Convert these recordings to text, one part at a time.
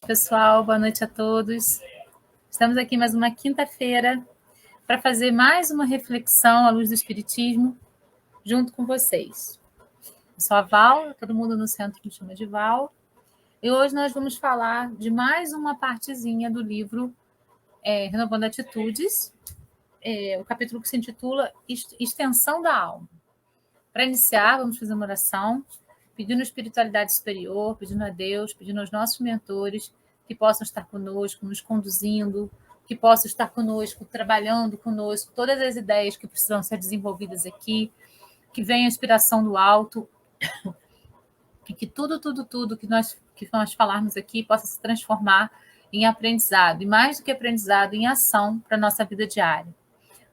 pessoal. Boa noite a todos. Estamos aqui mais uma quinta-feira para fazer mais uma reflexão à luz do Espiritismo junto com vocês. Eu sou a Val, todo mundo no centro me chama de Val. E hoje nós vamos falar de mais uma partezinha do livro Renovando Atitudes, o capítulo que se intitula Extensão da Alma. Para iniciar, vamos fazer uma oração, pedindo a espiritualidade superior, pedindo a Deus, pedindo aos nossos mentores que possam estar conosco, nos conduzindo, que possam estar conosco, trabalhando conosco, todas as ideias que precisam ser desenvolvidas aqui, que venha a inspiração do alto, e que tudo que nós falarmos aqui possa se transformar em aprendizado, e mais do que aprendizado, em ação para a nossa vida diária.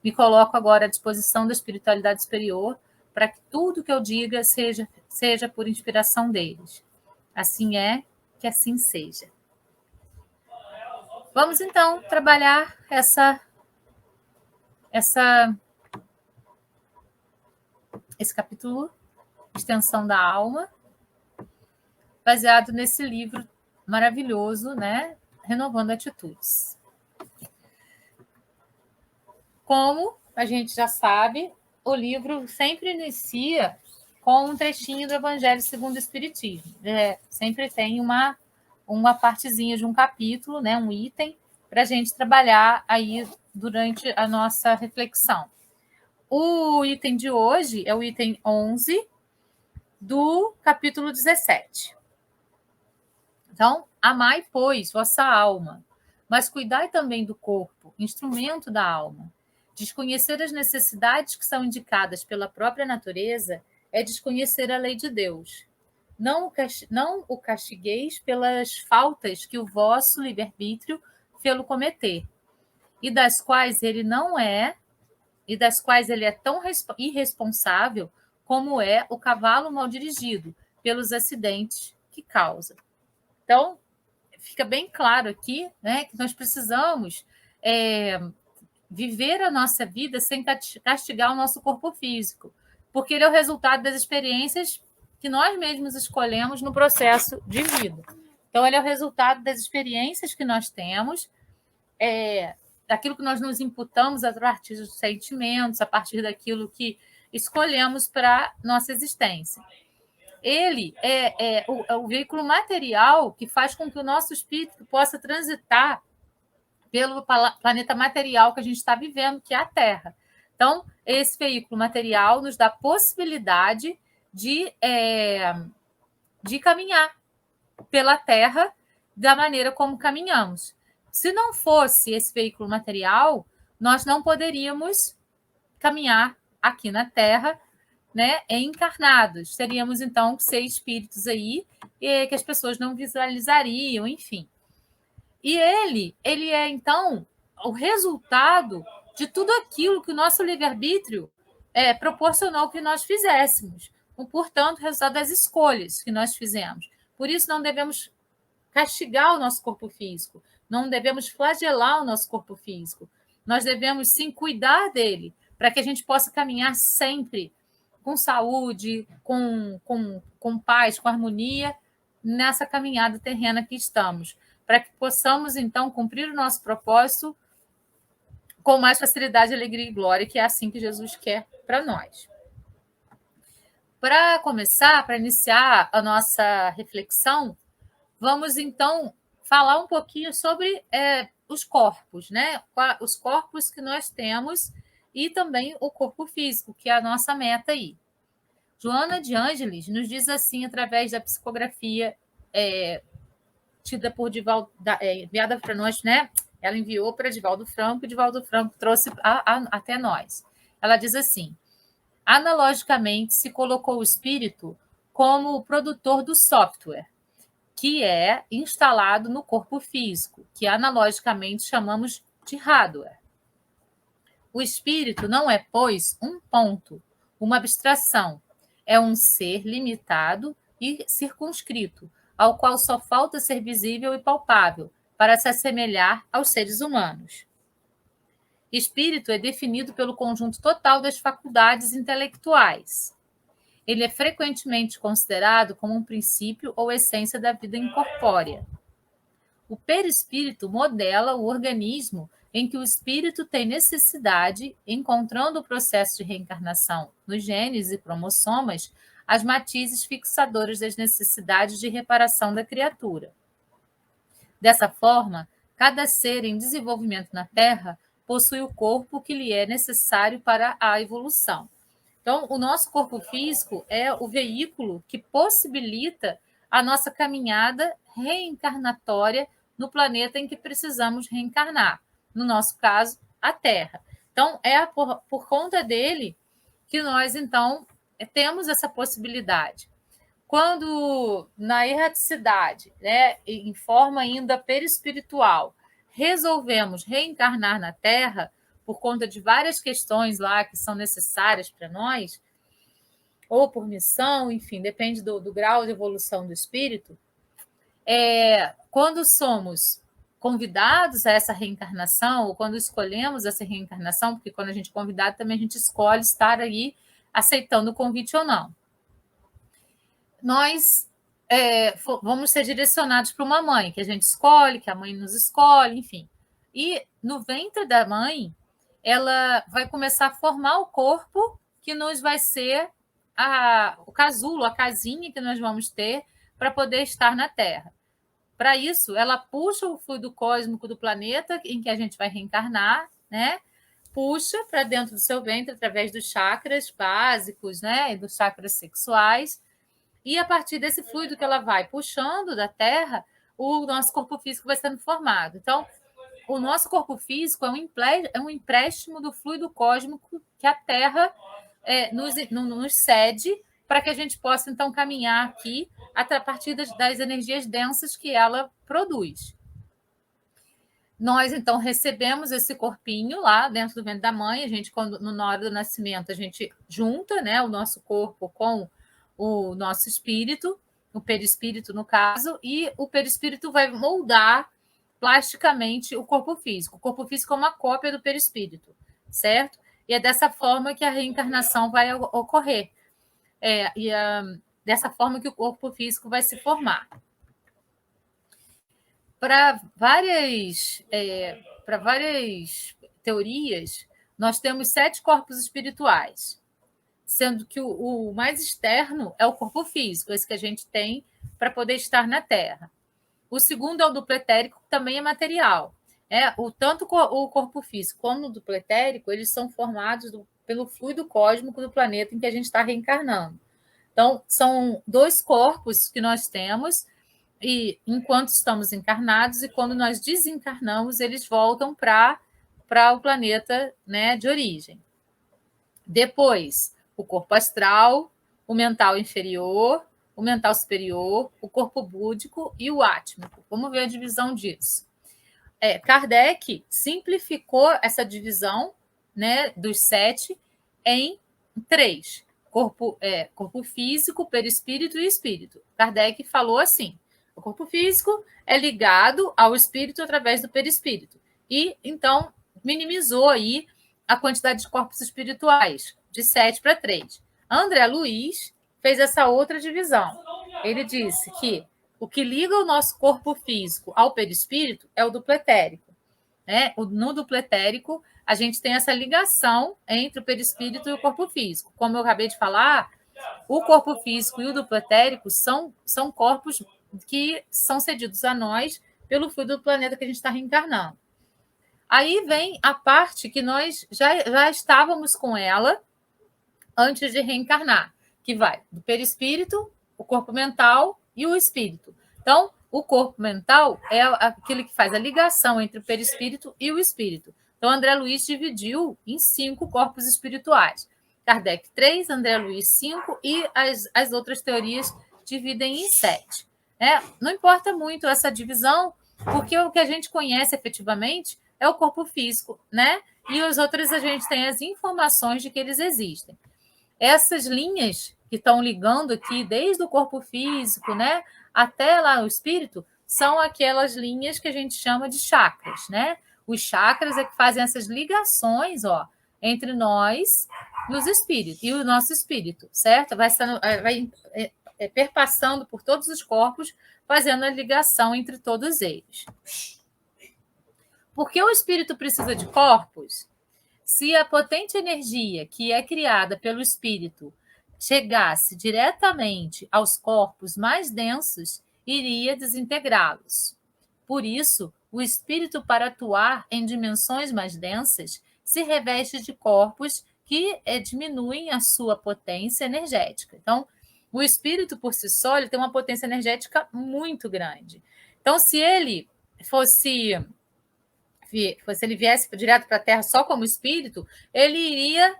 Me coloco agora à disposição da espiritualidade superior para que tudo que eu diga seja por inspiração deles. Assim é, que assim seja. Vamos, então, trabalhar esse capítulo, Extensão da Alma, baseado nesse livro maravilhoso, né? Renovando Atitudes. Como a gente já sabe, o livro sempre inicia com um trechinho do Evangelho segundo o Espiritismo. Sempre tem uma partezinha de um capítulo, né, um item, para a gente trabalhar aí durante a nossa reflexão. O item de hoje é o item 11 do capítulo 17. Então, amai, pois, vossa alma, mas cuidai também do corpo, instrumento da alma. Desconhecer as necessidades que são indicadas pela própria natureza é desconhecer a lei de Deus. Não o castigueis pelas faltas que o vosso livre-arbítrio fê-lo cometer, e das quais ele é tão irresponsável como é o cavalo mal dirigido pelos acidentes que causa. Então, fica bem claro aqui, né, que nós precisamos viver a nossa vida sem castigar o nosso corpo físico, porque ele é o resultado das experiências que nós mesmos escolhemos no processo de vida. Então, ele é o resultado das experiências que nós temos, daquilo que nós nos imputamos a partir dos sentimentos, a partir daquilo que escolhemos para nossa existência. Ele é o veículo material que faz com que o nosso espírito possa transitar pelo planeta material que a gente está vivendo, que é a Terra. Então, esse veículo material nos dá a possibilidade de caminhar pela Terra da maneira como caminhamos. Se não fosse esse veículo material, nós não poderíamos caminhar aqui na Terra, né, encarnados. Teríamos, então, que ser espíritos aí que as pessoas não visualizariam, enfim. E ele é, então, o resultado de tudo aquilo que o nosso livre-arbítrio proporcionou que nós fizéssemos. Portanto, o resultado das escolhas que nós fizemos. Por isso, não devemos castigar o nosso corpo físico, não devemos flagelar o nosso corpo físico. Nós devemos, sim, cuidar dele, para que a gente possa caminhar sempre com saúde, com paz, com harmonia, nessa caminhada terrena que estamos, para que possamos, então, cumprir o nosso propósito com mais facilidade, alegria e glória, que é assim que Jesus quer para nós. Para começar, para iniciar a nossa reflexão, vamos, então, falar um pouquinho sobre os corpos, né? Os corpos que nós temos e também o corpo físico, que é a nossa meta aí. Joana de Ângeles nos diz assim, através da psicografia tida por Divaldo, enviada para nós, né? Ela enviou para Divaldo Franco, e Divaldo Franco trouxe até nós. Ela diz assim: analogicamente, se colocou o espírito como o produtor do software, que é instalado no corpo físico, que analogicamente chamamos de hardware. O espírito não é, pois, um ponto, uma abstração. É um ser limitado e circunscrito, ao qual só falta ser visível e palpável, para se assemelhar aos seres humanos. Espírito é definido pelo conjunto total das faculdades intelectuais. Ele é frequentemente considerado como um princípio ou essência da vida incorpórea. o perispírito modela o organismo em que o espírito tem necessidade, encontrando o processo de reencarnação nos genes e cromossomas, as matizes fixadoras das necessidades de reparação da criatura. Dessa forma, cada ser em desenvolvimento na Terra possui o corpo que lhe é necessário para a evolução. Então, o nosso corpo físico é o veículo que possibilita a nossa caminhada reencarnatória no planeta em que precisamos reencarnar. No nosso caso, a Terra. Então, é por conta dele que nós, então, temos essa possibilidade. Quando, na erraticidade, né, em forma ainda perispiritual, resolvemos reencarnar na Terra, por conta de várias questões lá que são necessárias para nós, ou por missão, enfim, depende do grau de evolução do espírito, quando somos convidados a essa reencarnação, ou quando escolhemos essa reencarnação, porque quando a gente é convidado, também a gente escolhe estar aí aceitando o convite ou não. Nós vamos ser direcionados para uma mãe, que a gente escolhe, que a mãe nos escolhe, enfim. E no ventre da mãe, ela vai começar a formar o corpo que nos vai ser o casulo, a casinha que nós vamos ter para poder estar na Terra. Para isso, ela puxa o fluido cósmico do planeta em que a gente vai reencarnar, né? Puxa para dentro do seu ventre através dos chakras básicos, né? E dos chakras sexuais. E a partir desse fluido que ela vai puxando da Terra, o nosso corpo físico vai sendo formado. Então, o nosso corpo físico é um empréstimo do fluido cósmico que a Terra nos cede para que a gente possa, então, caminhar aqui a partir das energias densas que ela produz. Nós, então, recebemos esse corpinho lá dentro do ventre da mãe. A gente, na hora do nascimento, a gente junta, né, o nosso corpo com o nosso espírito, o perispírito, no caso, e o perispírito vai moldar plasticamente o corpo físico. O corpo físico é uma cópia do perispírito, certo? E é dessa forma que a reencarnação vai ocorrer. Dessa forma que o corpo físico vai se formar. Para várias teorias, nós temos 7 corpos espirituais, sendo que o mais externo é o corpo físico, esse que a gente tem para poder estar na Terra. O segundo é o duplo etérico, que também é material. Tanto o corpo físico como o duplo etérico, eles são formados pelo fluido cósmico do planeta em que a gente está reencarnando. Então, são 2 corpos que nós temos, e enquanto estamos encarnados, e quando nós desencarnamos, eles voltam para o planeta, né, de origem. Depois, o corpo astral, o mental inferior, o mental superior, o corpo búdico e o átmico. Vamos ver a divisão disso. Kardec simplificou essa divisão, né, dos 7 em 3. Corpo físico, perispírito e espírito. Kardec falou assim: o corpo físico é ligado ao espírito através do perispírito. E, então, minimizou aí a quantidade de corpos espirituais, de 7 para 3. André Luiz fez essa outra divisão. Ele disse que o que liga o nosso corpo físico ao perispírito é o duplo etérico. No duplo etérico, a gente tem essa ligação entre o perispírito e o corpo físico. Como eu acabei de falar, o corpo físico e o duplo etérico são corpos que são cedidos a nós pelo fluido do planeta que a gente está reencarnando. Aí vem a parte que nós já estávamos com ela antes de reencarnar, que vai do perispírito, o corpo mental e o espírito. Então, o corpo mental é aquele que faz a ligação entre o perispírito e o espírito. Então, André Luiz dividiu em 5 corpos espirituais. Kardec 3, André Luiz 5 e as outras teorias dividem em 7. Não importa muito essa divisão, porque o que a gente conhece efetivamente é o corpo físico, né? E os outros a gente tem as informações de que eles existem. Essas linhas que estão ligando aqui, desde o corpo físico, né, até lá o espírito, são aquelas linhas que a gente chama de chakras, né? Os chakras é que fazem essas ligações, entre nós e os espíritos, e o nosso espírito, certo? Vai perpassando por todos os corpos fazendo a ligação entre todos eles. Por que o espírito precisa de corpos? Se a potente energia que é criada pelo espírito chegasse diretamente aos corpos mais densos, iria desintegrá-los. Por isso, o espírito, para atuar em dimensões mais densas, se reveste de corpos que diminuem a sua potência energética. Então, o espírito, por si só, ele tem uma potência energética muito grande. Então, se ele ele viesse direto para a Terra só como espírito, ele iria.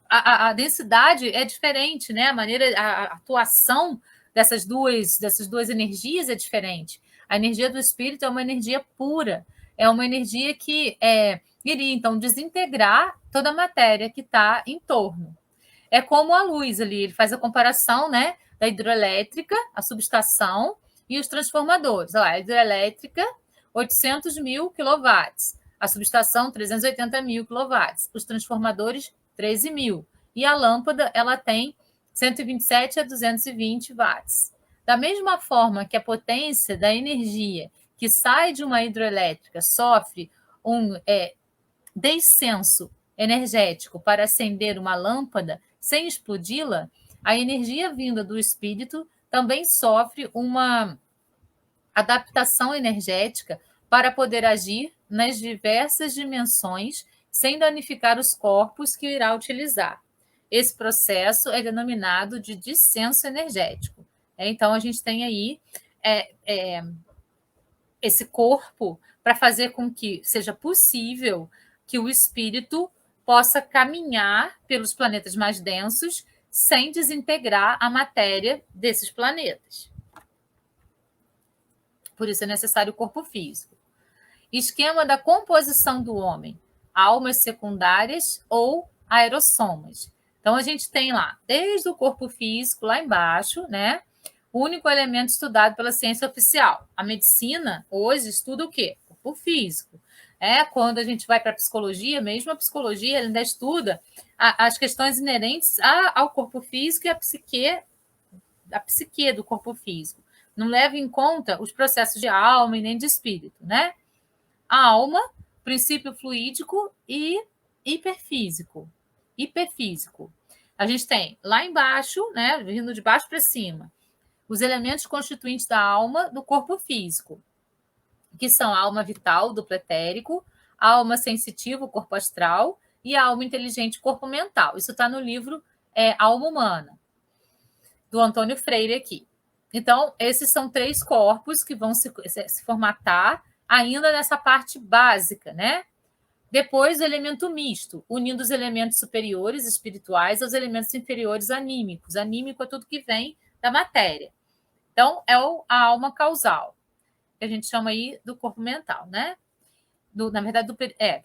A densidade é diferente, né? A atuação dessas duas energias é diferente. A energia do espírito é uma energia pura, é uma energia que iria, então, desintegrar toda a matéria que está em torno. É como a luz ali, ele faz a comparação, né, da hidroelétrica, a subestação e os transformadores. Olha lá, a hidrelétrica, 800 mil quilowatts. A subestação, 380 mil quilowatts. Os transformadores, 13 mil. E a lâmpada, ela tem 127 a 220 watts. Da mesma forma que a potência da energia que sai de uma hidroelétrica sofre um descenso energético para acender uma lâmpada sem explodi-la, a energia vinda do espírito também sofre uma adaptação energética para poder agir nas diversas dimensões sem danificar os corpos que irá utilizar. Esse processo é denominado de descenso energético. Então, a gente tem aí esse corpo para fazer com que seja possível que o espírito possa caminhar pelos planetas mais densos sem desintegrar a matéria desses planetas. Por isso é necessário o corpo físico. Esquema da composição do homem: almas secundárias ou aerossomas. Então, a gente tem lá, desde o corpo físico, lá embaixo, né? O único elemento estudado pela ciência oficial. A medicina, hoje, estuda o quê? O corpo físico. Quando a gente vai para a psicologia, mesmo a psicologia ainda estuda as questões inerentes ao corpo físico e a psique do corpo físico. Não leva em conta os processos de alma e nem de espírito, né? A alma, princípio fluídico e hiperfísico. A gente tem lá embaixo, né, vindo de baixo para cima, os elementos constituintes da alma do corpo físico, que são a alma vital, duplo etérico, a alma sensitiva, o corpo astral, e a alma inteligente, o corpo mental. Isso está no livro Alma Humana, do Antônio Freire aqui. Então, esses são 3 corpos que vão se formatar ainda nessa parte básica, né? Depois, o elemento misto, unindo os elementos superiores espirituais aos elementos inferiores anímicos. Anímico é tudo que vem da matéria. Então, é a alma causal, que a gente chama aí do corpo mental, né? Na verdade, do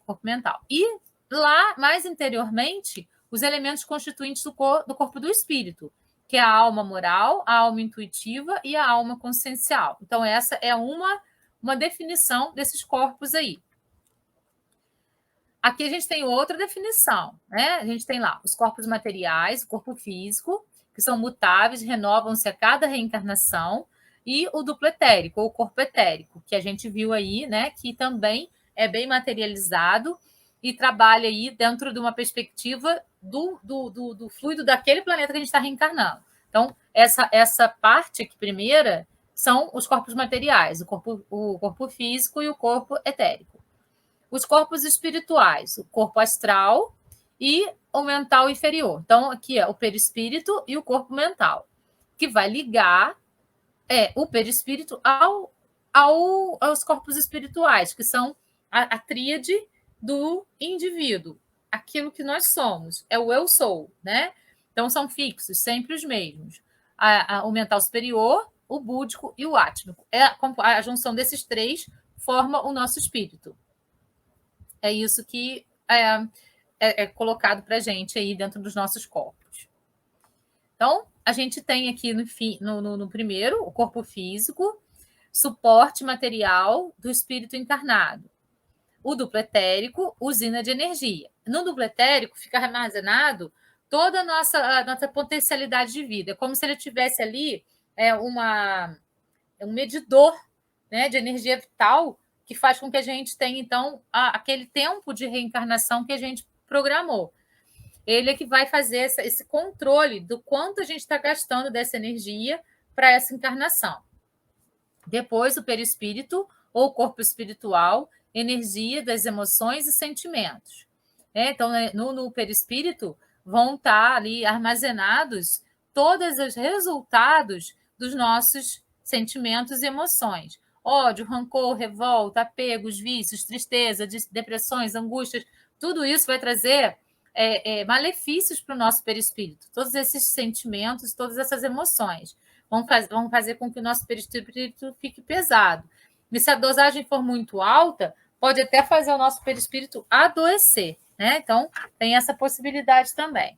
corpo mental. E lá, mais interiormente, os elementos constituintes do corpo do espírito, que é a alma moral, a alma intuitiva e a alma consciencial. Então, essa é uma definição desses corpos aí. Aqui a gente tem outra definição, né? A gente tem lá os corpos materiais, o corpo físico, que são mutáveis, renovam-se a cada reencarnação, e o duplo etérico, ou corpo etérico, que a gente viu aí, né? Que também é bem materializado e trabalha aí dentro de uma perspectiva do fluido daquele planeta que a gente está reencarnando. Então, essa parte aqui primeira são os corpos materiais, o corpo físico e o corpo etérico. Os corpos espirituais, o corpo astral e o mental inferior. Então, aqui é o perispírito e o corpo mental, que vai ligar o perispírito aos corpos espirituais, que são a tríade do indivíduo. Aquilo que nós somos, é o eu sou, né? Então, são fixos, sempre os mesmos. O mental superior, o búdico e o átmico. A junção desses 3 forma o nosso espírito. É isso que é colocado para a gente aí dentro dos nossos corpos. Então, a gente tem aqui no primeiro, o corpo físico, suporte material do espírito encarnado. O duplo etérico, usina de energia. No duplo etérico fica armazenado toda a nossa potencialidade de vida, como se ele tivesse ali um medidor, né, de energia vital que faz com que a gente tenha, então, aquele tempo de reencarnação que a gente programou. Ele é que vai fazer esse controle do quanto a gente está gastando dessa energia para essa encarnação. Depois, o perispírito, ou corpo espiritual, energia das emoções e sentimentos. Então, no perispírito, vão estar ali armazenados todos os resultados dos nossos sentimentos e emoções. Ódio, rancor, revolta, apegos, vícios, tristeza, depressões, angústias, tudo isso vai trazer malefícios para o nosso perispírito. Todos esses sentimentos, todas essas emoções vão fazer com que o nosso perispírito fique pesado. E se a dosagem for muito alta, pode até fazer o nosso perispírito adoecer, né? Então, tem essa possibilidade também.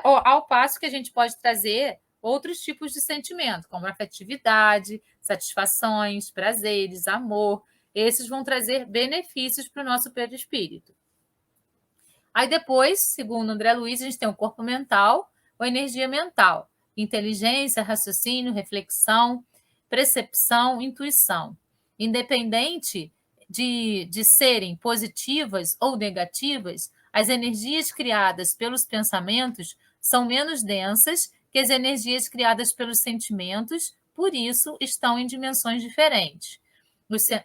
Ao passo que a gente pode trazer outros tipos de sentimento, como afetividade, satisfações, prazeres, amor. Esses vão trazer benefícios para o nosso perispírito. Aí depois, segundo André Luiz, a gente tem o corpo mental ou energia mental. Inteligência, raciocínio, reflexão, percepção, intuição. Independente de serem positivas ou negativas, as energias criadas pelos pensamentos são menos densas que as energias criadas pelos sentimentos, por isso estão em dimensões diferentes.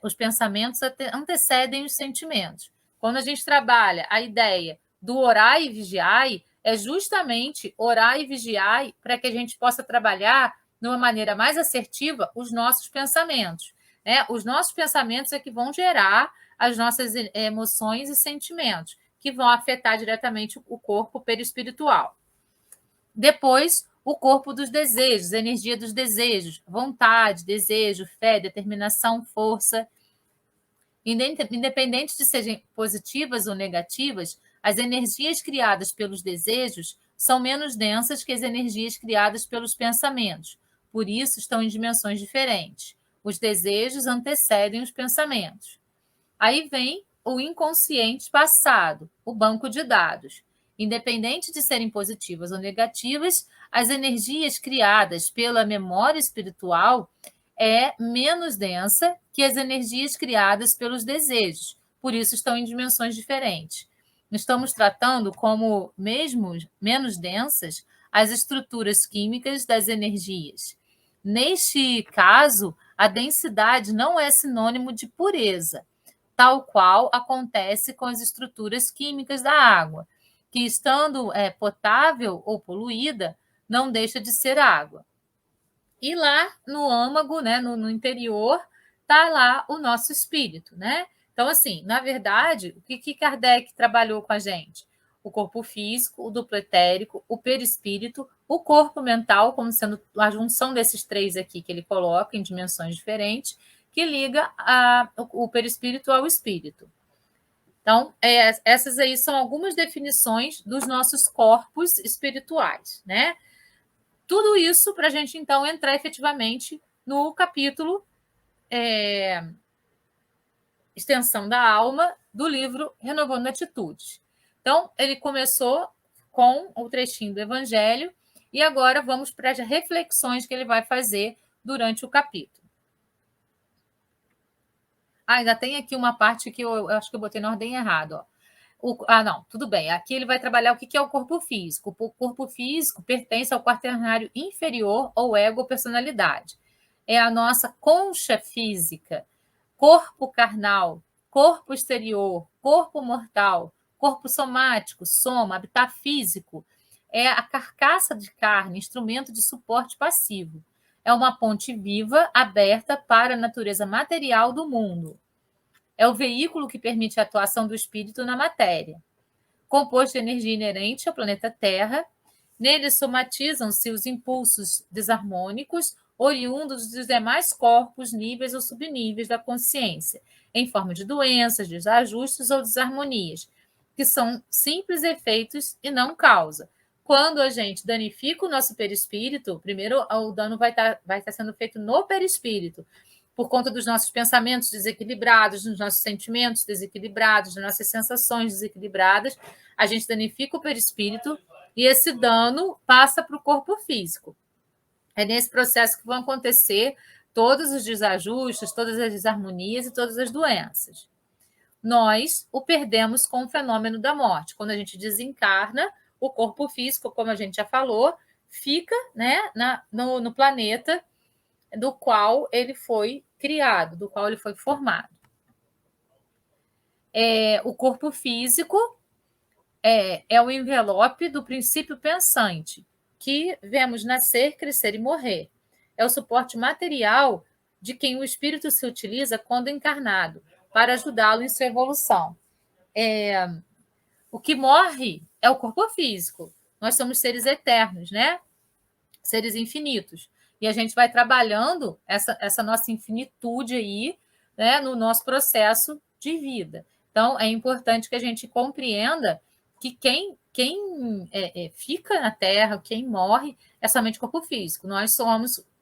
Os pensamentos antecedem os sentimentos. Quando a gente trabalha a ideia do orai e vigiai, é justamente orar e vigiar para que a gente possa trabalhar de uma maneira mais assertiva os nossos pensamentos. Né? Os nossos pensamentos é que vão gerar as nossas emoções e sentimentos, que vão afetar diretamente o corpo perispiritual. Depois, o corpo dos desejos, a energia dos desejos, vontade, desejo, fé, determinação, força. Independente de serem positivas ou negativas, as energias criadas pelos desejos são menos densas que as energias criadas pelos pensamentos. Por isso, estão em dimensões diferentes. Os desejos antecedem os pensamentos. Aí vem o inconsciente passado, o banco de dados. Independente de serem positivas ou negativas, as energias criadas pela memória espiritual é menos densa que as energias criadas pelos desejos. Por isso, estão em dimensões diferentes. Estamos tratando como mesmo menos densas as estruturas químicas das energias. Neste caso, a densidade não é sinônimo de pureza, tal qual acontece com as estruturas químicas da água, que estando potável ou poluída, não deixa de ser água. E lá no âmago, né, no interior, está lá o nosso espírito, né? Então, assim, na verdade, o que Kardec trabalhou com a gente? O corpo físico, o duplo etérico, o perispírito, o corpo mental, como sendo a junção desses três aqui que ele coloca em dimensões diferentes, que liga o perispírito ao espírito. Então, essas aí são algumas definições dos nossos corpos espirituais, né? Tudo isso para a gente, então, entrar efetivamente no capítulo Extensão da Alma, do livro Renovando Atitudes. Então, ele começou com o trechinho do Evangelho e agora vamos para as reflexões que ele vai fazer durante o capítulo. Ainda tem aqui uma parte que eu acho que eu botei na ordem errada. Não, tudo bem. Aqui ele vai trabalhar o que é o corpo físico. O corpo físico pertence ao quaternário inferior ou ego personalidade. É a nossa concha física, corpo carnal, corpo exterior, corpo mortal, corpo somático, soma, habitat físico. É a carcaça de carne, instrumento de suporte passivo. É uma ponte viva, aberta para a natureza material do mundo. É o veículo que permite a atuação do espírito na matéria. Composto de energia inerente ao planeta Terra, nele somatizam-se os impulsos desarmônicos oriundos dos demais corpos, níveis ou subníveis da consciência, em forma de doenças, desajustes ou desarmonias, que são simples efeitos e não causa. Quando a gente danifica o nosso perispírito, primeiro o dano vai estar sendo feito no perispírito, por conta dos nossos pensamentos desequilibrados, dos nossos sentimentos desequilibrados, das nossas sensações desequilibradas, a gente danifica o perispírito e esse dano passa para o corpo físico. É nesse processo que vão acontecer todos os desajustes, todas as desarmonias e todas as doenças. Nós o perdemos com o fenômeno da morte. Quando a gente desencarna, o corpo físico, como a gente já falou, fica, né, no planeta do qual ele foi criado, do qual ele foi formado. O corpo físico é o envelope do princípio pensante, que vemos nascer, crescer e morrer. É o suporte material de quem o espírito se utiliza quando encarnado, para ajudá-lo em sua evolução. O que morre é o corpo físico. Nós somos seres eternos, né? Seres infinitos. E a gente vai trabalhando essa nossa infinitude aí, né, no nosso processo de vida. Então, é importante que a gente compreenda que quem fica na Terra, quem morre, é somente corpo físico. Nós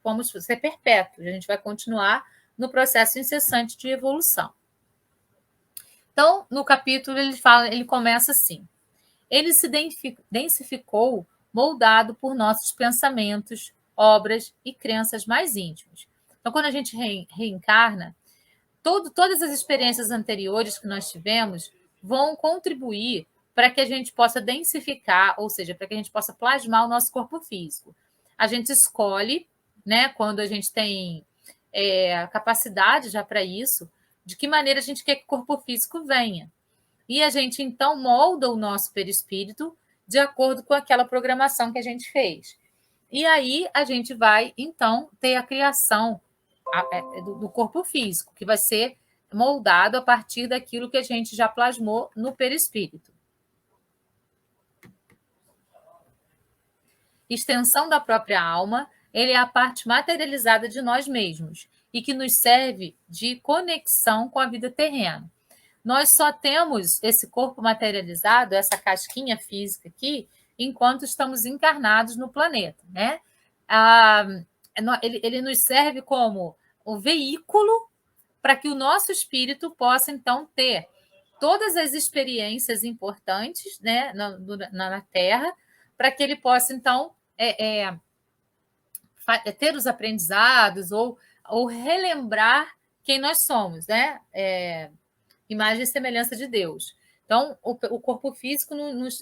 vamos ser perpétuos, a gente vai continuar no processo incessante de evolução. Então, no capítulo, ele começa assim: ele se densificou, moldado por nossos pensamentos, obras e crenças mais íntimas. Então, quando a gente reencarna, todas as experiências anteriores que nós tivemos vão contribuir para que a gente possa densificar, ou seja, para que a gente possa plasmar o nosso corpo físico. A gente escolhe, né, quando a gente tem capacidade já para isso, de que maneira a gente quer que o corpo físico venha. E a gente, então, molda o nosso perispírito de acordo com aquela programação que a gente fez. E aí a gente vai, então, ter a criação do corpo físico, que vai ser moldado a partir daquilo que a gente já plasmou no perispírito. Extensão da própria alma, ele é a parte materializada de nós mesmos e que nos serve de conexão com a vida terrena. Nós só temos esse corpo materializado, essa casquinha física aqui, enquanto estamos encarnados no planeta, né? Ele nos serve como o veículo para que o nosso espírito possa, então, ter todas as experiências importantes, né, na Terra, para que ele possa, então, ter os aprendizados ou relembrar quem nós somos, né? Imagem e semelhança de Deus. Então, o corpo físico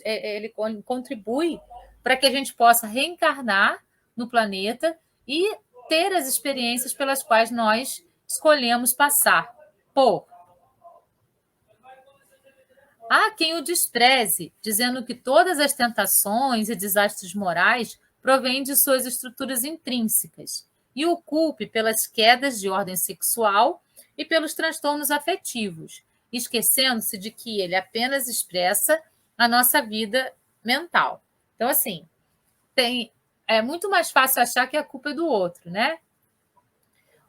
ele contribui para que a gente possa reencarnar no planeta e ter as experiências pelas quais nós escolhemos passar. Há quem o despreze, dizendo que todas as tentações e desastres morais provêm de suas estruturas intrínsecas e o culpe pelas quedas de ordem sexual e pelos transtornos afetivos, esquecendo-se de que ele apenas expressa a nossa vida mental. Então, assim, é muito mais fácil achar que a culpa é do outro, né?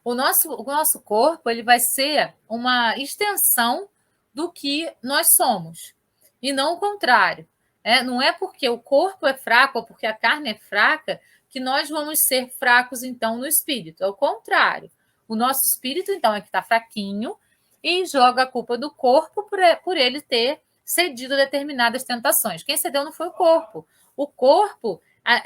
O nosso corpo ele vai ser uma extensão do que nós somos, e não o contrário. Não é porque o corpo é fraco ou porque a carne é fraca que nós vamos ser fracos, então, no espírito. É o contrário. O nosso espírito, então, é que está fraquinho e joga a culpa do corpo por ele ter cedido a determinadas tentações. Quem cedeu não foi o corpo. O corpo,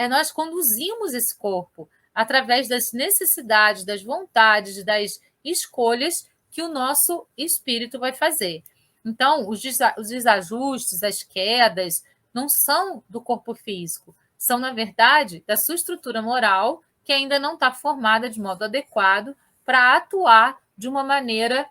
nós conduzimos esse corpo através das necessidades, das vontades, das escolhas que o nosso espírito vai fazer. Então, os desajustes, as quedas, não são do corpo físico, são, na verdade, da sua estrutura moral, que ainda não está formada de modo adequado para atuar de uma maneira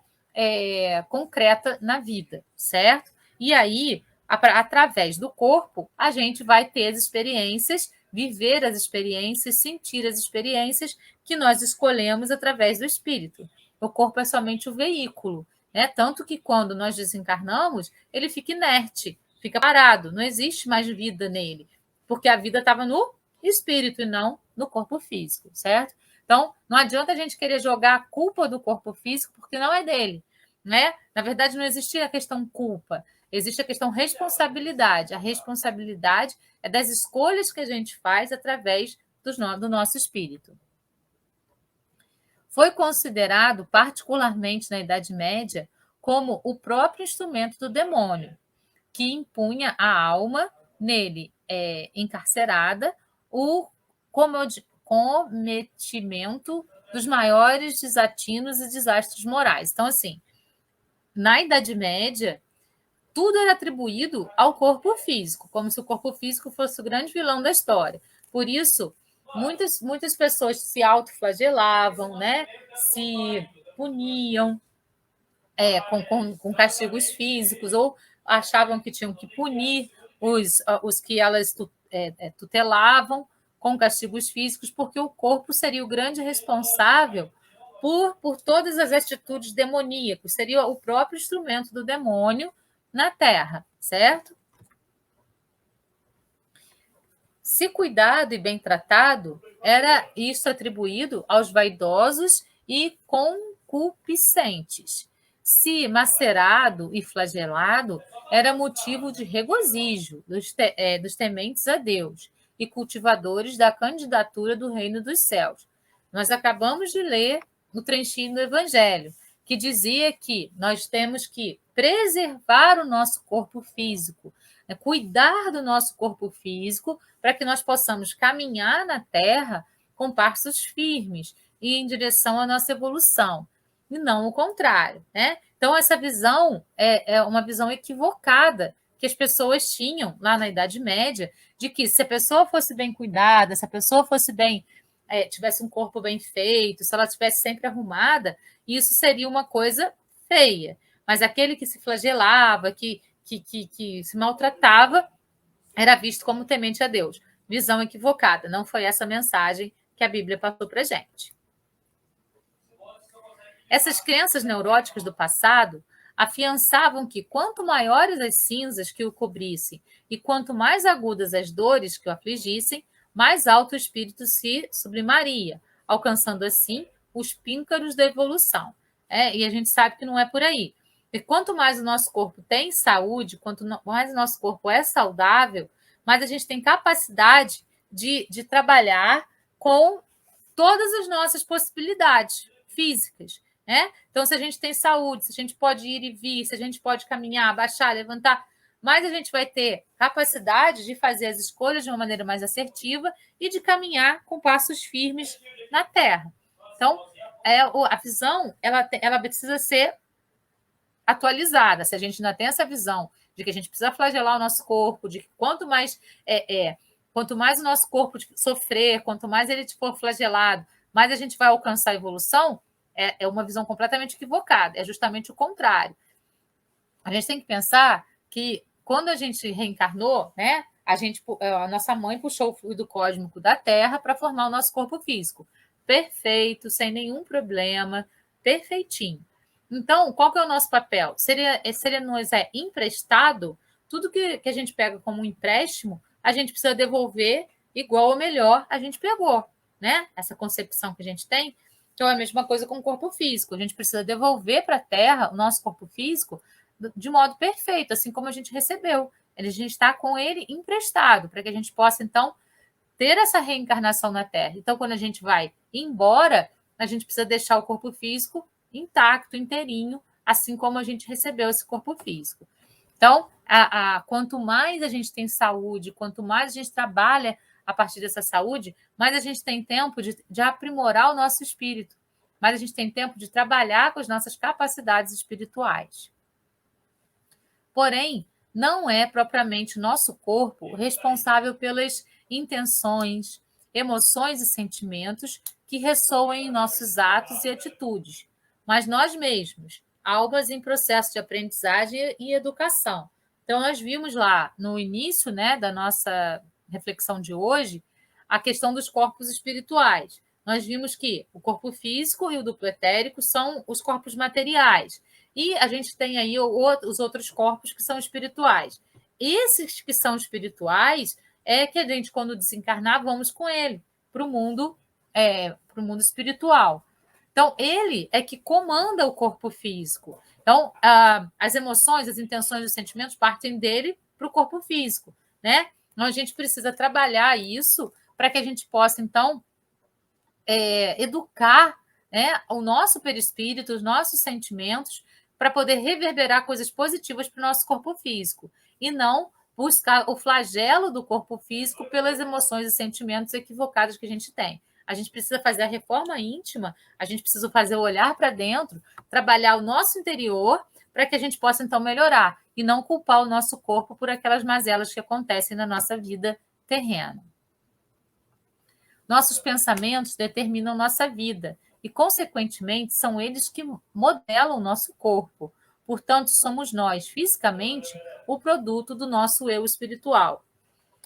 concreta na vida, certo? E aí, através do corpo, a gente vai ter as experiências, viver as experiências, sentir as experiências que nós escolhemos através do espírito. O corpo é somente o veículo, né? Tanto que quando nós desencarnamos, ele fica inerte, fica parado, não existe mais vida nele, porque a vida estava no espírito e não no corpo físico, certo? Então, não adianta a gente querer jogar a culpa do corpo físico, porque não é dele, né? Na verdade, não existe a questão culpa, existe a questão responsabilidade. A responsabilidade é das escolhas que a gente faz através do nosso espírito. Foi considerado, particularmente na Idade Média, como o próprio instrumento do demônio, que impunha à alma, nele encarcerada, o cometimento dos maiores desatinos e desastres morais. Então, assim, na Idade Média, tudo era atribuído ao corpo físico, como se o corpo físico fosse o grande vilão da história. Por isso, muitas pessoas se autoflagelavam, né? Se puniam com castigos físicos, ou achavam que tinham que punir os que elas tutelavam com castigos físicos, porque o corpo seria o grande responsável por todas as atitudes demoníacas, seria o próprio instrumento do demônio na Terra, certo? Se cuidado e bem tratado, era isso atribuído aos vaidosos e concupiscentes. Se macerado e flagelado, era motivo de regozijo dos tementes a Deus e cultivadores da candidatura do reino dos céus. Nós acabamos de ler o trechinho do Evangelho, que dizia que nós temos que preservar o nosso corpo físico, cuidar do nosso corpo físico, para que nós possamos caminhar na Terra com passos firmes e em direção à nossa evolução, e não o contrário, né? Então, essa visão é uma visão equivocada que as pessoas tinham lá na Idade Média, de que se a pessoa fosse bem cuidada, se a pessoa fosse bem, tivesse um corpo bem feito, se ela estivesse sempre arrumada, isso seria uma coisa feia. Mas aquele que se flagelava, que se maltratava, era visto como temente a Deus. Visão equivocada. Não foi essa mensagem que a Bíblia passou para a gente. Essas crenças neuróticas do passado afiançavam que quanto maiores as cinzas que o cobrissem e quanto mais agudas as dores que o afligissem, mais alto o espírito se sublimaria, alcançando assim os píncaros da evolução. E a gente sabe que não é por aí. E quanto mais o nosso corpo tem saúde, quanto mais o nosso corpo é saudável, mais a gente tem capacidade de trabalhar com todas as nossas possibilidades físicas. Então, se a gente tem saúde, se a gente pode ir e vir, se a gente pode caminhar, baixar, levantar, mais a gente vai ter capacidade de fazer as escolhas de uma maneira mais assertiva e de caminhar com passos firmes na Terra. Então, a visão ela precisa ser atualizada. Se a gente ainda tem essa visão de que a gente precisa flagelar o nosso corpo, de que quanto mais o nosso corpo sofrer, quanto mais ele for flagelado, mais a gente vai alcançar a evolução, é uma visão completamente equivocada. É justamente o contrário. A gente tem que pensar que quando a gente reencarnou, né, a nossa mãe puxou o fluido cósmico da Terra para formar o nosso corpo físico. Perfeito, sem nenhum problema, perfeitinho. Então, qual que é o nosso papel? Seria nos emprestado, tudo que a gente pega como um empréstimo, a gente precisa devolver igual ou melhor a gente pegou, né? Essa concepção que a gente tem. Então, é a mesma coisa com o corpo físico. A gente precisa devolver para a Terra o nosso corpo físico de modo perfeito, assim como a gente recebeu. A gente está com ele emprestado, para que a gente possa, então, ter essa reencarnação na Terra. Então, quando a gente vai embora, a gente precisa deixar o corpo físico intacto, inteirinho, assim como a gente recebeu esse corpo físico. Então, quanto mais a gente tem saúde, quanto mais a gente trabalha a partir dessa saúde, mais a gente tem tempo de aprimorar o nosso espírito, mais a gente tem tempo de trabalhar com as nossas capacidades espirituais. Porém, não é propriamente o nosso corpo responsável pelas intenções, emoções e sentimentos que ressoam em nossos atos e atitudes, mas nós mesmos, almas em processo de aprendizagem e educação. Então, nós vimos lá no início, né, da nossa reflexão de hoje a questão dos corpos espirituais. Nós vimos que o corpo físico e o duplo etérico são os corpos materiais. E a gente tem aí os outros corpos que são espirituais. Esses que são espirituais é que a gente, quando desencarnar, vamos com ele para o mundo espiritual. Então, ele é que comanda o corpo físico. Então, as emoções, as intenções e os sentimentos partem dele para o corpo físico, né? Então, a gente precisa trabalhar isso para que a gente possa, então, educar, né, o nosso perispírito, os nossos sentimentos, para poder reverberar coisas positivas para o nosso corpo físico, e não buscar o flagelo do corpo físico pelas emoções e sentimentos equivocados que a gente tem. A gente precisa fazer a reforma íntima, a gente precisa fazer o olhar para dentro, trabalhar o nosso interior para que a gente possa, então, melhorar e não culpar o nosso corpo por aquelas mazelas que acontecem na nossa vida terrena. Nossos pensamentos determinam nossa vida e, consequentemente, são eles que modelam o nosso corpo. Portanto, somos nós, fisicamente, o produto do nosso eu espiritual.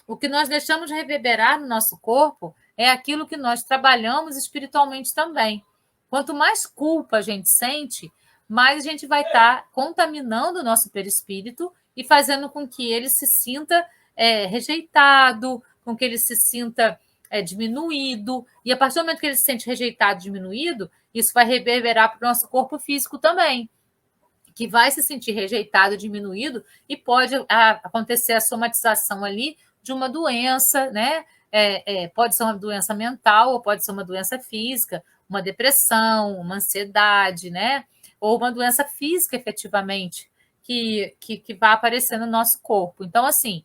O que nós deixamos reverberar no nosso corpo é aquilo que nós trabalhamos espiritualmente também. Quanto mais culpa a gente sente, mais a gente vai estar contaminando o nosso perispírito e fazendo com que ele se sinta rejeitado, com que ele se sinta diminuído. E a partir do momento que ele se sente rejeitado, diminuído, isso vai reverberar para o nosso corpo físico também, que vai se sentir rejeitado, diminuído, e pode acontecer a somatização ali de uma doença, né? Pode ser uma doença mental, ou pode ser uma doença física, uma depressão, uma ansiedade, né? Ou uma doença física, efetivamente, que vai aparecer no nosso corpo. Então, assim,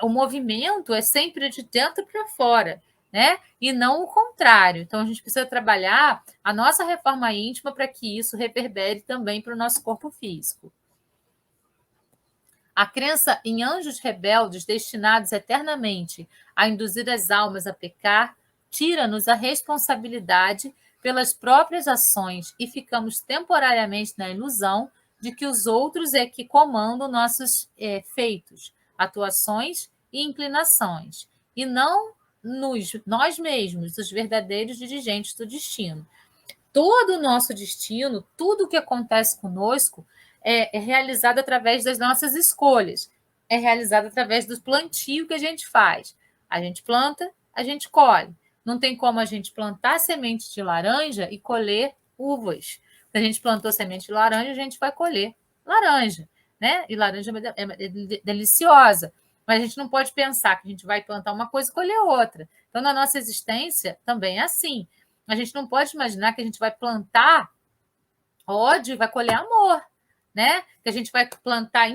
o movimento é sempre de dentro para fora, né? E não o contrário. Então, a gente precisa trabalhar a nossa reforma íntima para que isso reverbere também para o nosso corpo físico. A crença em anjos rebeldes destinados eternamente a induzir as almas a pecar tira-nos a responsabilidade pelas próprias ações e ficamos temporariamente na ilusão de que os outros é que comandam nossos feitos, atuações e inclinações, e não nós mesmos, os verdadeiros dirigentes do destino. Todo o nosso destino, tudo o que acontece conosco, é realizado através das nossas escolhas, é realizado através do plantio que a gente faz. A gente planta, a gente colhe. Não tem como a gente plantar semente de laranja e colher uvas. Se a gente plantou semente de laranja, a gente vai colher laranja, né? E laranja é deliciosa. Mas a gente não pode pensar que a gente vai plantar uma coisa e colher outra. Então, na nossa existência, também é assim. A gente não pode imaginar que a gente vai plantar ódio e vai colher amor, né? Que a gente vai plantar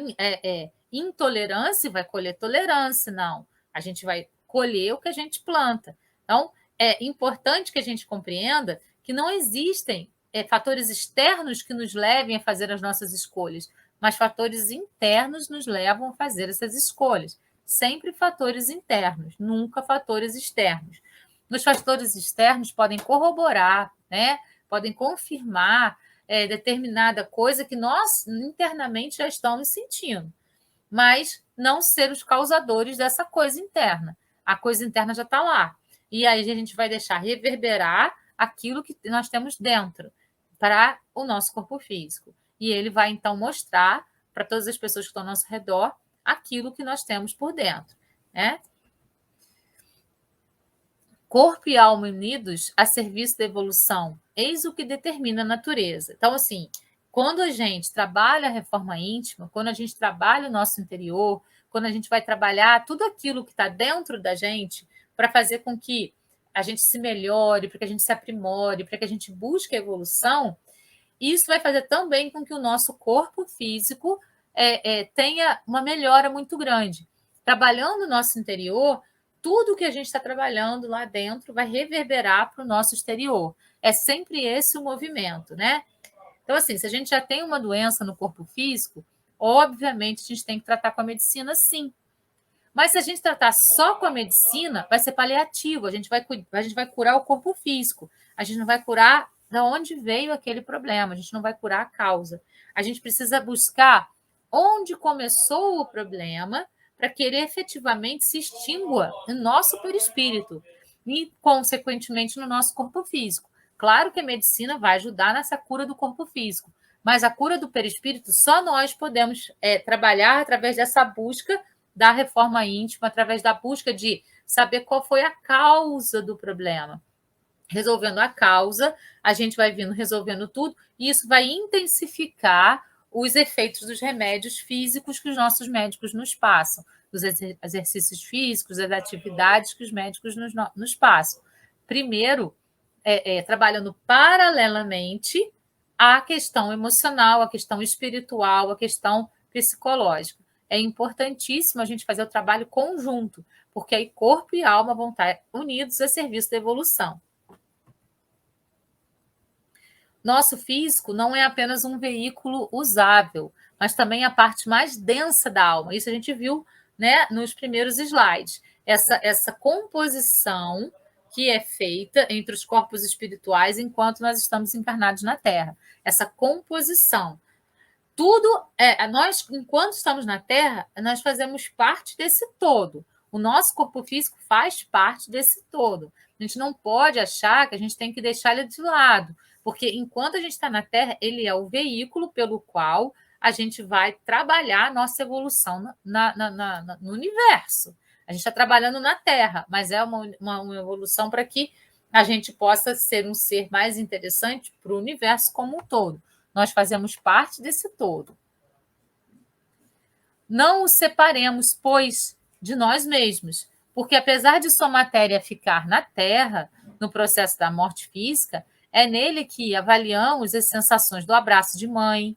intolerância e vai colher tolerância. Não. A gente vai colher o que a gente planta. Então, é importante que a gente compreenda que não existem fatores externos que nos levem a fazer as nossas escolhas, mas fatores internos nos levam a fazer essas escolhas. Sempre fatores internos, nunca fatores externos. Os fatores externos podem corroborar, né? Podem confirmar determinada coisa que nós internamente já estamos sentindo, mas não ser os causadores dessa coisa interna. A coisa interna já está lá. E aí a gente vai deixar reverberar aquilo que nós temos dentro para o nosso corpo físico. E ele vai, então, mostrar para todas as pessoas que estão ao nosso redor aquilo que nós temos por dentro, né? Corpo e alma unidos a serviço da evolução, eis o que determina a natureza. Então, assim, quando a gente trabalha a reforma íntima, quando a gente trabalha o nosso interior, quando a gente vai trabalhar tudo aquilo que está dentro da gente para fazer com que a gente se melhore, para que a gente se aprimore, para que a gente busque a evolução, isso vai fazer também com que o nosso corpo físico tenha uma melhora muito grande. Trabalhando o nosso interior, tudo que a gente está trabalhando lá dentro vai reverberar para o nosso exterior. É sempre esse o movimento, né? Então, assim, se a gente já tem uma doença no corpo físico, obviamente a gente tem que tratar com a medicina, sim. Mas se a gente tratar só com a medicina, vai ser paliativo, a gente vai curar o corpo físico, a gente não vai curar de onde veio aquele problema, a gente não vai curar a causa. A gente precisa buscar onde começou o problema para que ele efetivamente se extingua no nosso perispírito e, consequentemente, no nosso corpo físico. Claro que a medicina vai ajudar nessa cura do corpo físico, mas a cura do perispírito só nós podemos trabalhar através dessa busca da reforma íntima, através da busca de saber qual foi a causa do problema. Resolvendo a causa, a gente vai vindo resolvendo tudo, e isso vai intensificar os efeitos dos remédios físicos que os nossos médicos nos passam, dos exercícios físicos, das atividades que os médicos nos passam. Primeiro, trabalhando paralelamente à questão emocional, à questão espiritual, à questão psicológica. É importantíssimo a gente fazer o trabalho conjunto, porque aí corpo e alma vão estar unidos a serviço da evolução. Nosso físico não é apenas um veículo usável, mas também a parte mais densa da alma. Isso a gente viu, né, nos primeiros slides. Essa composição que é feita entre os corpos espirituais enquanto nós estamos encarnados na Terra. Essa composição. Tudo nós, enquanto estamos na Terra, nós fazemos parte desse todo. O nosso corpo físico faz parte desse todo. A gente não pode achar que a gente tem que deixar ele de lado, porque enquanto a gente está na Terra, ele é o veículo pelo qual a gente vai trabalhar a nossa evolução no universo. A gente está trabalhando na Terra, mas é uma evolução para que a gente possa ser um ser mais interessante para o universo como um todo. Nós fazemos parte desse todo. Não o separemos, pois, de nós mesmos, porque apesar de sua matéria ficar na Terra, no processo da morte física, é nele que avaliamos as sensações do abraço de mãe,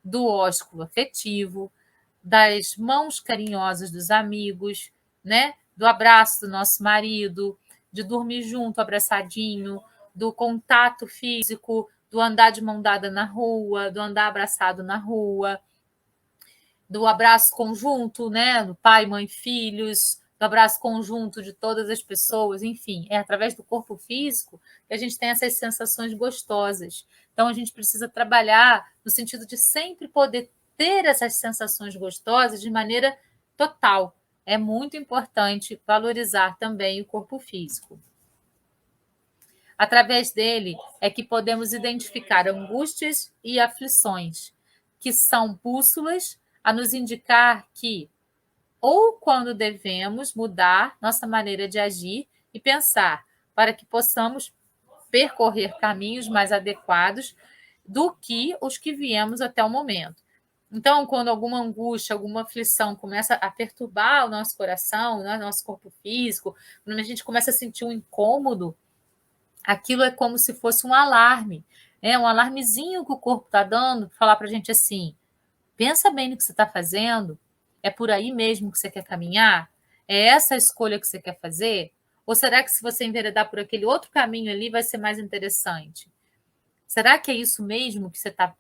do ósculo afetivo, das mãos carinhosas dos amigos, né? Do abraço do nosso marido, de dormir junto, abraçadinho, do contato físico, do andar de mão dada na rua, do andar abraçado na rua, do abraço conjunto, né? Do pai, mãe, filhos, do abraço conjunto de todas as pessoas, enfim, é através do corpo físico que a gente tem essas sensações gostosas. Então, a gente precisa trabalhar no sentido de sempre poder ter essas sensações gostosas de maneira total. É muito importante valorizar também o corpo físico. Através dele é que podemos identificar angústias e aflições, que são bússolas a nos indicar que ou quando devemos mudar nossa maneira de agir e pensar, para que possamos percorrer caminhos mais adequados do que os que viemos até o momento. Então, quando alguma angústia, alguma aflição começa a perturbar o nosso coração, né, nosso corpo físico, quando a gente começa a sentir um incômodo, aquilo é como se fosse um alarme, um alarmezinho que o corpo está dando para falar para a gente assim: pensa bem no que você está fazendo, é por aí mesmo que você quer caminhar? É essa a escolha que você quer fazer? Ou será que se você enveredar por aquele outro caminho ali vai ser mais interessante? Será que é isso mesmo que você está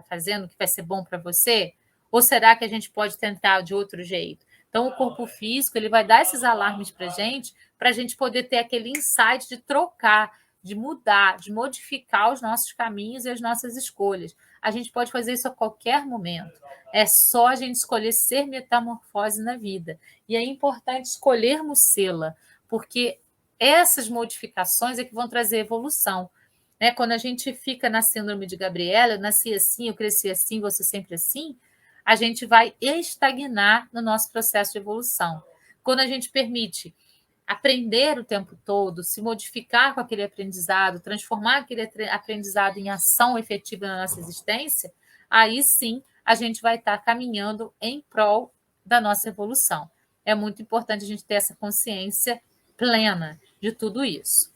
fazendo que vai ser bom para você? Ou será que a gente pode tentar de outro jeito? Então, o corpo físico ele vai dar esses alarmes para a gente poder ter aquele insight de trocar, de mudar, de modificar os nossos caminhos e as nossas escolhas. A gente pode fazer isso a qualquer momento. É só a gente escolher ser metamorfose na vida. E é importante escolhermos sê-la, porque essas modificações é que vão trazer evolução. Né? Quando a gente fica na síndrome de Gabriela, eu nasci assim, eu cresci assim, você sempre assim, a gente vai estagnar no nosso processo de evolução. Quando a gente permite aprender o tempo todo, se modificar com aquele aprendizado, transformar aquele aprendizado em ação efetiva na nossa existência, aí sim a gente vai estar caminhando em prol da nossa evolução. É muito importante a gente ter essa consciência plena de tudo isso.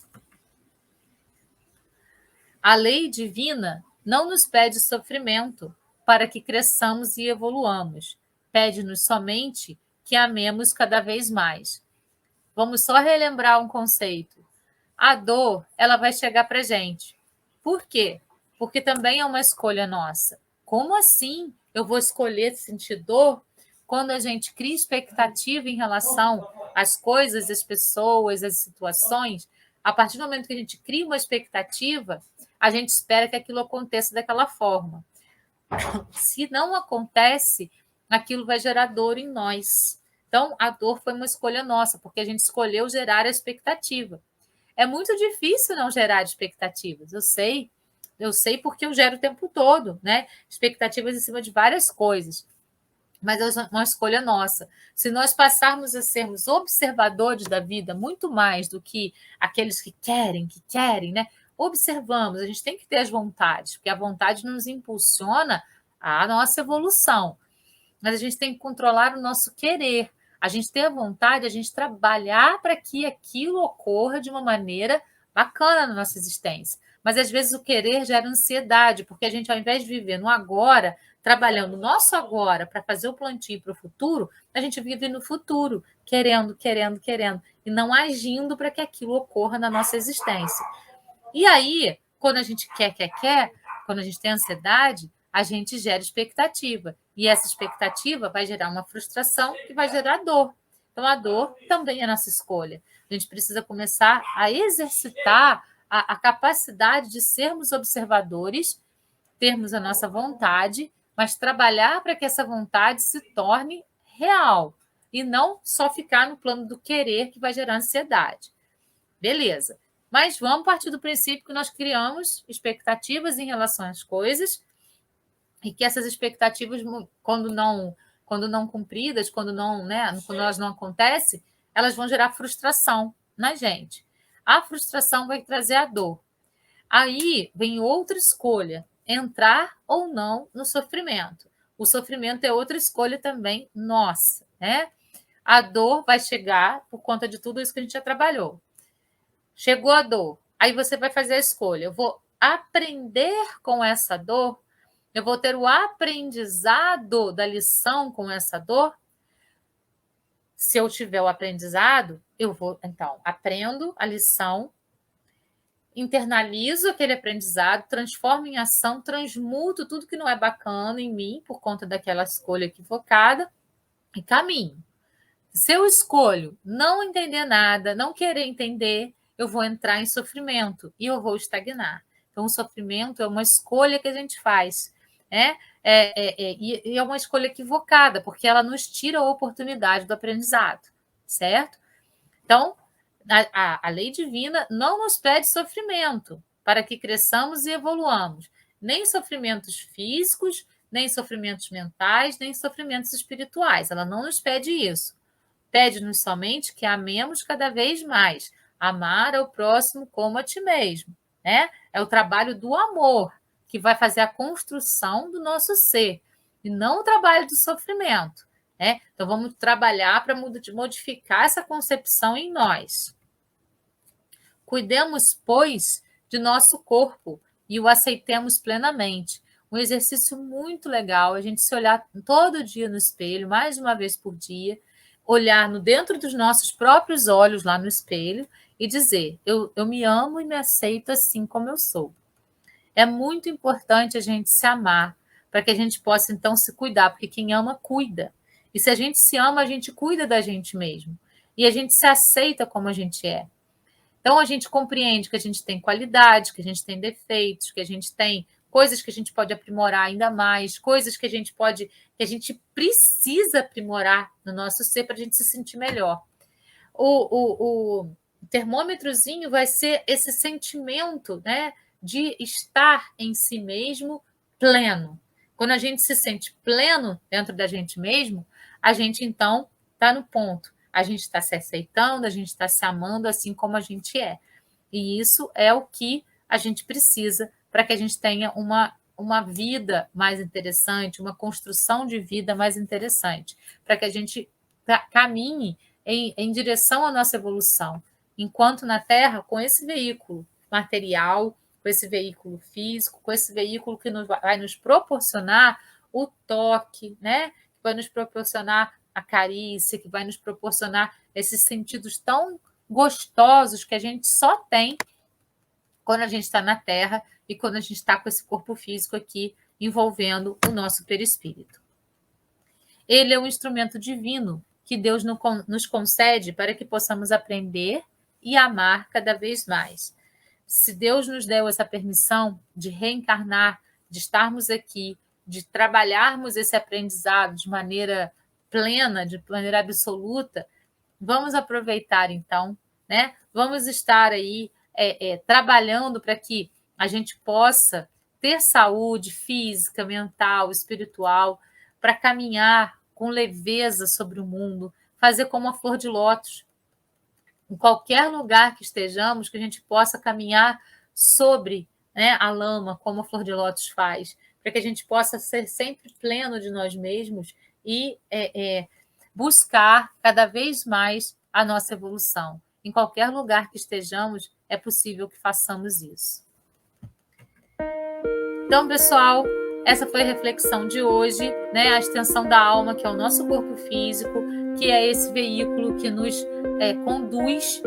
A lei divina não nos pede sofrimento para que cresçamos e evoluamos. Pede-nos somente que amemos cada vez mais. Vamos só relembrar um conceito. A dor, ela vai chegar para a gente. Por quê? Porque também é uma escolha nossa. Como assim eu vou escolher sentir dor quando a gente cria expectativa em relação às coisas, às pessoas, às situações? A partir do momento que a gente cria uma expectativa, a gente espera que aquilo aconteça daquela forma. Se não acontece, aquilo vai gerar dor em nós. Então, a dor foi uma escolha nossa, porque a gente escolheu gerar a expectativa. É muito difícil não gerar expectativas, eu sei porque eu gero o tempo todo, né? Expectativas em cima de várias coisas, mas é uma escolha nossa. Se nós passarmos a sermos observadores da vida muito mais do que aqueles que querem, né? Observamos, a gente tem que ter as vontades, porque a vontade nos impulsiona a nossa evolução, mas a gente tem que controlar o nosso querer. A gente ter a vontade, a gente trabalhar para que aquilo ocorra de uma maneira bacana na nossa existência. Mas às vezes o querer gera ansiedade, porque a gente, ao invés de viver no agora, trabalhando o nosso agora para fazer o plantio para o futuro, a gente vive no futuro, querendo, querendo, querendo, e não agindo para que aquilo ocorra na nossa existência. E aí, quando a gente quer, quando a gente tem ansiedade, a gente gera expectativa. E essa expectativa vai gerar uma frustração que vai gerar dor. Então, a dor também é nossa escolha. A gente precisa começar a exercitar a capacidade de sermos observadores, termos a nossa vontade, mas trabalhar para que essa vontade se torne real e não só ficar no plano do querer que vai gerar ansiedade. Beleza. Mas vamos partir do princípio que nós criamos expectativas em relação às coisas e que essas expectativas, quando não cumpridas, quando elas não acontecem, elas vão gerar frustração na gente. A frustração vai trazer a dor. Aí vem outra escolha, entrar ou não no sofrimento. O sofrimento é outra escolha também nossa, né? A dor vai chegar por conta de tudo isso que a gente já trabalhou. Chegou a dor, aí você vai fazer a escolha. Eu vou aprender com essa dor, eu vou ter o aprendizado da lição com essa dor. Se eu tiver o aprendizado, eu vou, então, aprendo a lição, internalizo aquele aprendizado, transformo em ação, transmuto tudo que não é bacana em mim por conta daquela escolha equivocada e caminho. Se eu escolho não entender nada, não querer entender, eu vou entrar em sofrimento e eu vou estagnar. Então, o sofrimento é uma escolha que a gente faz, né? E é uma escolha equivocada, porque ela nos tira a oportunidade do aprendizado, certo? Então, a lei divina não nos pede sofrimento para que cresçamos e evoluamos, nem sofrimentos físicos, nem sofrimentos mentais, nem sofrimentos espirituais. Ela não nos pede isso. Pede-nos somente que amemos cada vez mais. Amar ao próximo como a ti mesmo, né? É o trabalho do amor que vai fazer a construção do nosso ser, e não o trabalho do sofrimento, né? Então, vamos trabalhar para modificar essa concepção em nós. Cuidemos, pois, de nosso corpo e o aceitemos plenamente. Um exercício muito legal, a gente se olhar todo dia no espelho, mais de uma vez por dia, olhar no dentro dos nossos próprios olhos lá no espelho e dizer, eu me amo e me aceito assim como eu sou. É muito importante a gente se amar, para que a gente possa, então, se cuidar, porque quem ama, cuida. E se a gente se ama, a gente cuida da gente mesmo. E a gente se aceita como a gente é. Então, a gente compreende que a gente tem qualidade, que a gente tem defeitos, que a gente tem coisas que a gente pode aprimorar ainda mais, coisas que a gente precisa aprimorar no nosso ser para a gente se sentir melhor. O termômetrozinho vai ser esse sentimento, né, de estar em si mesmo pleno. Quando a gente se sente pleno dentro da gente mesmo, a gente, então, está no ponto. A gente está se aceitando, a gente está se amando assim como a gente é. E isso é o que a gente precisa para que a gente tenha uma vida mais interessante, uma construção de vida mais interessante, para que a gente caminhe em direção à nossa evolução, enquanto na Terra, com esse veículo material, com esse veículo físico, com esse veículo que vai nos proporcionar o toque, né? Que vai nos proporcionar a carícia, que vai nos proporcionar esses sentidos tão gostosos que a gente só tem quando a gente está na Terra e quando a gente está com esse corpo físico aqui envolvendo o nosso perispírito. Ele é um instrumento divino que Deus nos concede para que possamos aprender e amar cada vez mais. Se Deus nos deu essa permissão de reencarnar, de estarmos aqui, de trabalharmos esse aprendizado de maneira plena, de maneira absoluta, vamos aproveitar então, né? Vamos estar aí trabalhando para que a gente possa ter saúde física, mental, espiritual, para caminhar com leveza sobre o mundo, fazer como a flor de lótus. Em qualquer lugar que estejamos, que a gente possa caminhar sobre, né, a lama, como a flor de lótus faz, para que a gente possa ser sempre pleno de nós mesmos e buscar cada vez mais a nossa evolução. Em qualquer lugar que estejamos, é possível que façamos isso. Então, pessoal, essa foi a reflexão de hoje, né? A extensão da alma, que é o nosso corpo físico, que é esse veículo que nos conduz,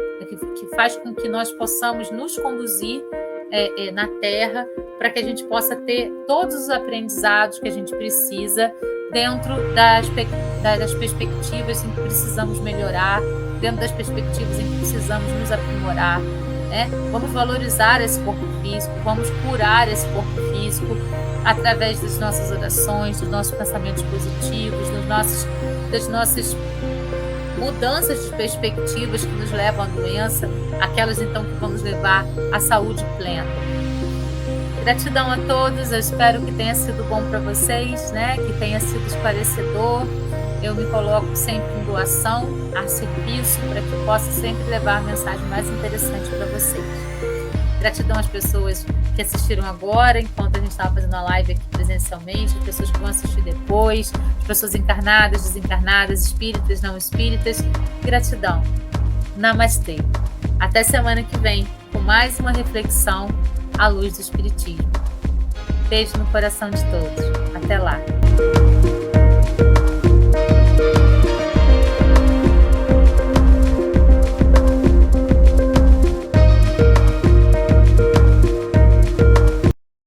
que faz com que nós possamos nos conduzir na Terra, para que a gente possa ter todos os aprendizados que a gente precisa dentro das perspectivas em que precisamos melhorar, dentro das perspectivas em que precisamos nos aprimorar. Vamos valorizar esse corpo físico, vamos curar esse corpo físico através das nossas orações, dos nossos pensamentos positivos, das nossas mudanças de perspectivas que nos levam à doença, aquelas então que vão nos levar à saúde plena. Gratidão a todos, eu espero que tenha sido bom para vocês, que tenha sido esclarecedor. Eu me coloco sempre em doação, a serviço, para que possa sempre levar a mensagem mais interessante para vocês. Gratidão às pessoas que assistiram agora, enquanto a gente estava fazendo a live aqui presencialmente, as pessoas que vão assistir depois, as pessoas encarnadas, desencarnadas, espíritas, não espíritas. Gratidão. Namastê. Até semana que vem, com mais uma reflexão à luz do Espiritismo. Beijo no coração de todos. Até lá.